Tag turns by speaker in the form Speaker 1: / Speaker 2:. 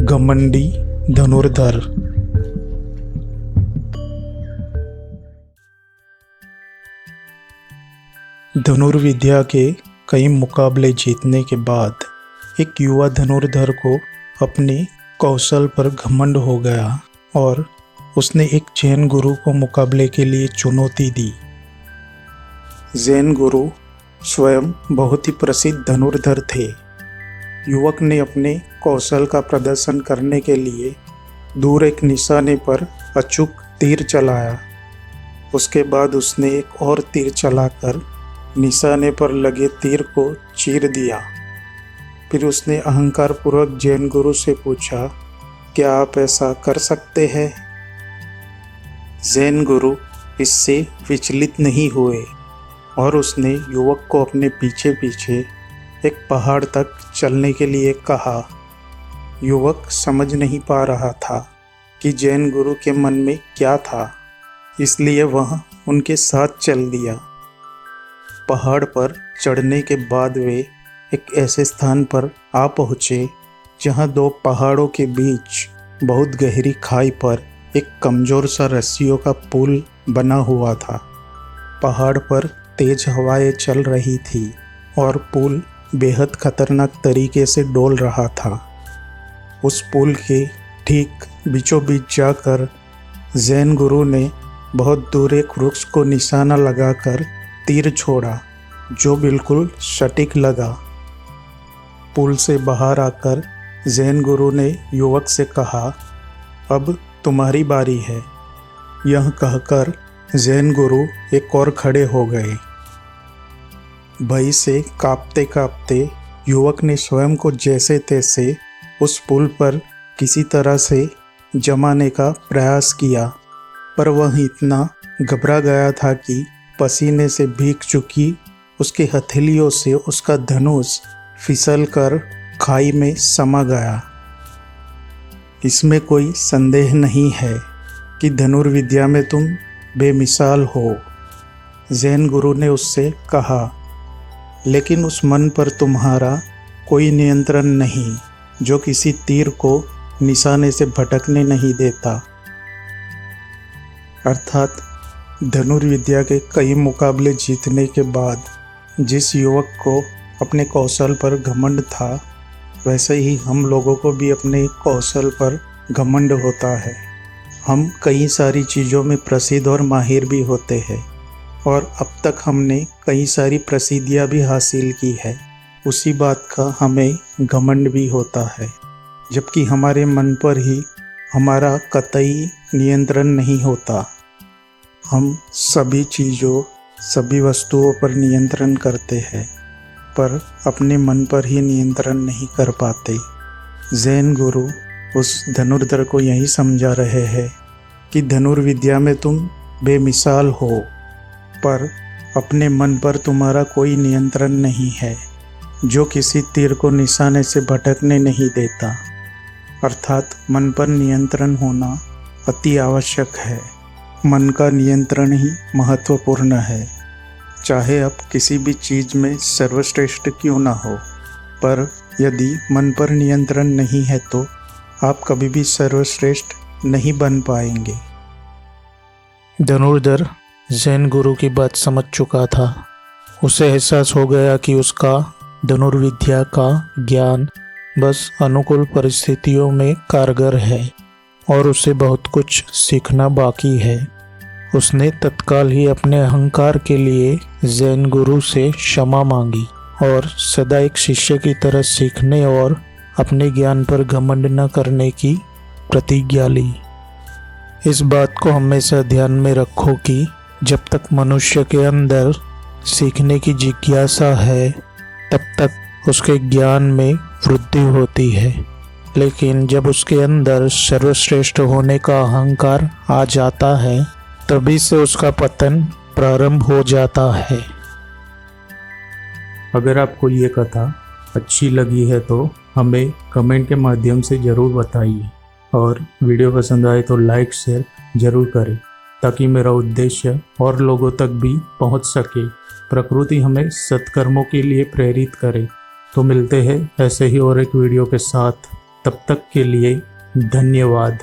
Speaker 1: घमंडी धनुर्धर। धनुर्विद्या के कई मुकाबले जीतने के बाद एक युवा धनुर्धर को अपने कौशल पर घमंड हो गया और उसने एक जैन गुरु को मुकाबले के लिए चुनौती दी। जैन गुरु स्वयं बहुत ही प्रसिद्ध धनुर्धर थे। युवक ने अपने कौशल का प्रदर्शन करने के लिए दूर एक निशाने पर अचूक तीर चलाया। उसके बाद उसने एक और तीर चलाकर निशाने पर लगे तीर को चीर दिया। फिर उसने अहंकार पूर्वक जैन गुरु से पूछा, क्या आप ऐसा कर सकते हैं? जैन गुरु इससे विचलित नहीं हुए और उसने युवक को अपने पीछे पीछे एक पहाड़ तक चलने के लिए कहा। युवक समझ नहीं पा रहा था कि जैन गुरु के मन में क्या था, इसलिए वह उनके साथ चल दिया। पहाड़ पर चढ़ने के बाद वे एक ऐसे स्थान पर आ पहुँचे जहाँ दो पहाड़ों के बीच बहुत गहरी खाई पर एक कमज़ोर सा रस्सियों का पुल बना हुआ था। पहाड़ पर तेज हवाएं चल रही थी और पुल बेहद खतरनाक तरीके से डोल रहा था। उस पुल के ठीक बीचों बीच जाकर जैन गुरु ने बहुत दूर एक वृक्ष को निशाना लगाकर तीर छोड़ा, जो बिल्कुल सटीक लगा। पुल से बाहर आकर जैन गुरु ने युवक से कहा, अब तुम्हारी बारी है। यह कहकर जैन गुरु एक और खड़े हो गए। भय से कांपते कांपते युवक ने स्वयं को जैसे तैसे उस पुल पर किसी तरह से जमाने का प्रयास किया, पर वह इतना घबरा गया था कि पसीने से भीग चुकी उसके हथेलियों से उसका धनुष फिसलकर खाई में समा गया। इसमें कोई संदेह नहीं है कि धनुर्विद्या में तुम बेमिसाल हो, जैन गुरु ने उससे कहा, लेकिन उस मन पर तुम्हारा कोई नियंत्रण नहीं जो किसी तीर को निशाने से भटकने नहीं देता। अर्थात धनुर्विद्या के कई मुकाबले जीतने के बाद जिस युवक को अपने कौशल पर घमंड था, वैसे ही हम लोगों को भी अपने कौशल पर घमंड होता है। हम कई सारी चीज़ों में प्रसिद्ध और माहिर भी होते हैं और अब तक हमने कई सारी प्रसिद्धियाँ भी हासिल की है। उसी बात का हमें घमंड भी होता है, जबकि हमारे मन पर ही हमारा कतई नियंत्रण नहीं होता। हम सभी चीज़ों, सभी वस्तुओं पर नियंत्रण करते हैं, पर अपने मन पर ही नियंत्रण नहीं कर पाते। जैन गुरु उस धनुर्धर को यही समझा रहे हैं कि धनुर्विद्या में तुम बेमिसाल हो, पर अपने मन पर तुम्हारा कोई नियंत्रण नहीं है जो किसी तीर को निशाने से भटकने नहीं देता। अर्थात मन पर नियंत्रण होना अति आवश्यक है। मन का नियंत्रण ही महत्वपूर्ण है। चाहे आप किसी भी चीज़ में सर्वश्रेष्ठ क्यों ना हो, पर यदि मन पर नियंत्रण नहीं है तो आप कभी भी सर्वश्रेष्ठ नहीं बन पाएंगे। धनुर्धर जैन गुरु की बात समझ चुका था। उसे एहसास हो गया कि उसका धनुर्विद्या का ज्ञान बस अनुकूल परिस्थितियों में कारगर है और उसे बहुत कुछ सीखना बाकी है। उसने तत्काल ही अपने अहंकार के लिए जैन गुरु से क्षमा मांगी और सदा एक शिष्य की तरह सीखने और अपने ज्ञान पर घमंड न करने की प्रतिज्ञा ली। इस बात को हमेशा ध्यान में रखो कि जब तक मनुष्य के अंदर सीखने की जिज्ञासा है, तब तक उसके ज्ञान में वृद्धि होती है, लेकिन जब उसके अंदर सर्वश्रेष्ठ होने का अहंकार आ जाता है, तभी से उसका पतन प्रारंभ हो जाता है।
Speaker 2: अगर आपको ये कथा अच्छी लगी है तो हमें कमेंट के माध्यम से ज़रूर बताइए और वीडियो पसंद आए तो लाइक शेयर ज़रूर करें, ताकि मेरा उद्देश्य और लोगों तक भी पहुंच सके। प्रकृति हमें सत्कर्मों के लिए प्रेरित करे। तो मिलते हैं ऐसे ही और एक वीडियो के साथ। तब तक के लिए धन्यवाद।